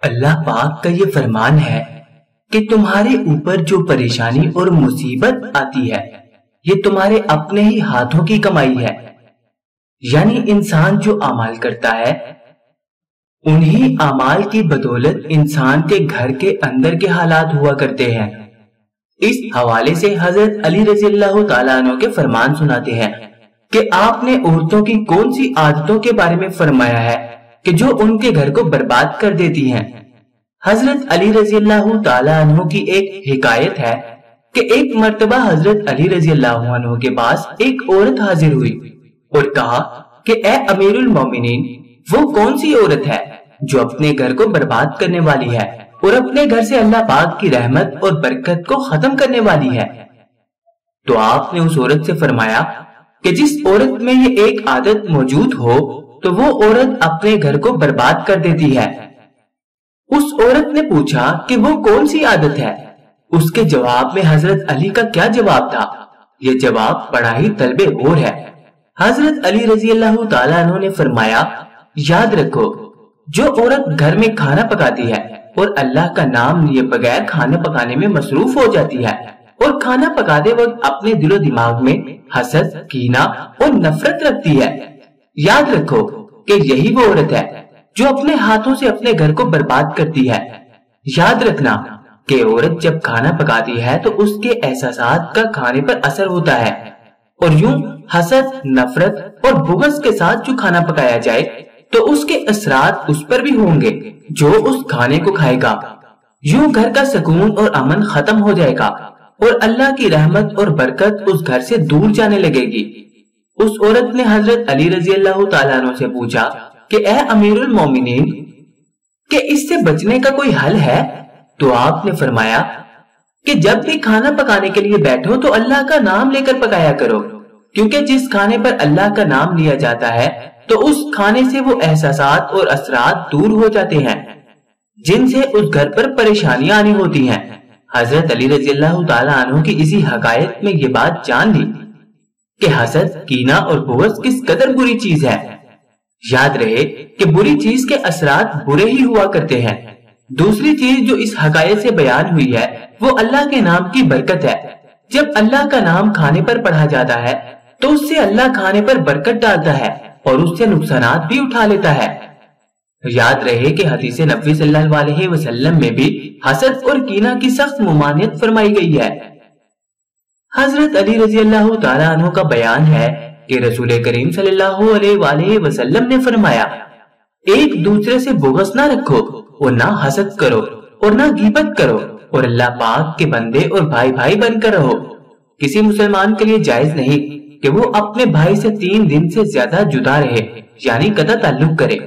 اللہ پاک کا یہ فرمان ہے کہ تمہارے اوپر جو پریشانی اور مصیبت آتی ہے یہ تمہارے اپنے ہی ہاتھوں کی کمائی ہے، یعنی انسان جو اعمال کرتا ہے انہی اعمال کی بدولت انسان کے گھر کے اندر کے حالات ہوا کرتے ہیں۔ اس حوالے سے حضرت علی رضی اللہ تعالیٰ عنہ کے فرمان سناتے ہیں کہ آپ نے عورتوں کی کون سی عادتوں کے بارے میں فرمایا ہے کہ جو ان کے گھر کو برباد کر دیتی ہیں۔ حضرت علی رضی اللہ تعالیٰ عنہ کی ایک حکایت ہے کہ ایک مرتبہ حضرت علی رضی اللہ عنہ کے پاس ایک عورت حاضر ہوئی اور کہا کہ اے امیر المومنین، وہ کون سی عورت ہے جو اپنے گھر کو برباد کرنے والی ہے اور اپنے گھر سے اللہ پاک کی رحمت اور برکت کو ختم کرنے والی ہے؟ تو آپ نے اس عورت سے فرمایا کہ جس عورت میں یہ ایک عادت موجود ہو تو وہ عورت اپنے گھر کو برباد کر دیتی ہے۔ اس عورت نے پوچھا کہ وہ کون سی عادت ہے؟ اس کے جواب میں حضرت علی کا کیا جواب تھا؟ یہ جواب بڑا ہی طلب غور ہے۔ حضرت علی رضی اللہ تعالیٰ عنہ نے فرمایا، یاد رکھو، جو عورت گھر میں کھانا پکاتی ہے اور اللہ کا نام لیے بغیر کھانا پکانے میں مصروف ہو جاتی ہے اور کھانا پکاتے وقت اپنے دل و دماغ میں حسد، کینہ اور نفرت رکھتی ہے، یاد رکھو کہ یہی وہ عورت ہے جو اپنے ہاتھوں سے اپنے گھر کو برباد کرتی ہے۔ یاد رکھنا کہ عورت جب کھانا پکاتی ہے تو اس کے احساسات کا کھانے پر اثر ہوتا ہے، اور یوں حسد، نفرت اور بغض کے ساتھ جو کھانا پکایا جائے تو اس کے اثرات اس پر بھی ہوں گے جو اس کھانے کو کھائے گا۔ یوں گھر کا سکون اور امن ختم ہو جائے گا اور اللہ کی رحمت اور برکت اس گھر سے دور جانے لگے گی۔ اس عورت نے حضرت علی رضی اللہ تعالیٰ عنہ سے پوچھا کہ اے امیر المومنین، کہ اس سے بچنے کا کوئی حل ہے؟ تو آپ نے فرمایا کہ جب بھی کھانا پکانے کے لیے بیٹھو تو اللہ کا نام لے کر پکایا کرو، کیونکہ جس کھانے پر اللہ کا نام لیا جاتا ہے تو اس کھانے سے وہ احساسات اور اثرات دور ہو جاتے ہیں جن سے اس گھر پر پریشانیاں آنی ہوتی ہیں۔ حضرت علی رضی اللہ تعالیٰ عنہ کی اسی حکایت میں یہ بات جان لی کہ حسد، کینہ اور بغض کس قدر بری چیز ہے۔ یاد رہے کہ بری چیز کے اثرات برے ہی ہوا کرتے ہیں۔ دوسری چیز جو اس حکایت سے بیان ہوئی ہے وہ اللہ کے نام کی برکت ہے۔ جب اللہ کا نام کھانے پر پڑھا جاتا ہے تو اس سے اللہ کھانے پر برکت ڈالتا ہے اور اس سے نقصانات بھی اٹھا لیتا ہے۔ یاد رہے کہ حدیث نبوی صلی اللہ علیہ وسلم میں بھی حسد اور کینہ کی سخت ممانعت فرمائی گئی ہے۔ حضرت علی رضی اللہ تعالیٰ عنہ کا بیان ہے کہ رسول کریم صلی اللہ علیہ وآلہ وسلم نے فرمایا، ایک دوسرے سے بغض نہ رکھو اور نہ حسد کرو اور نہ غیبت کرو، اور اللہ پاک کے بندے اور بھائی بھائی بن کر رہو۔ کسی مسلمان کے لیے جائز نہیں کہ وہ اپنے بھائی سے 3 دن سے زیادہ جدا رہے، یعنی قطع تعلق کرے۔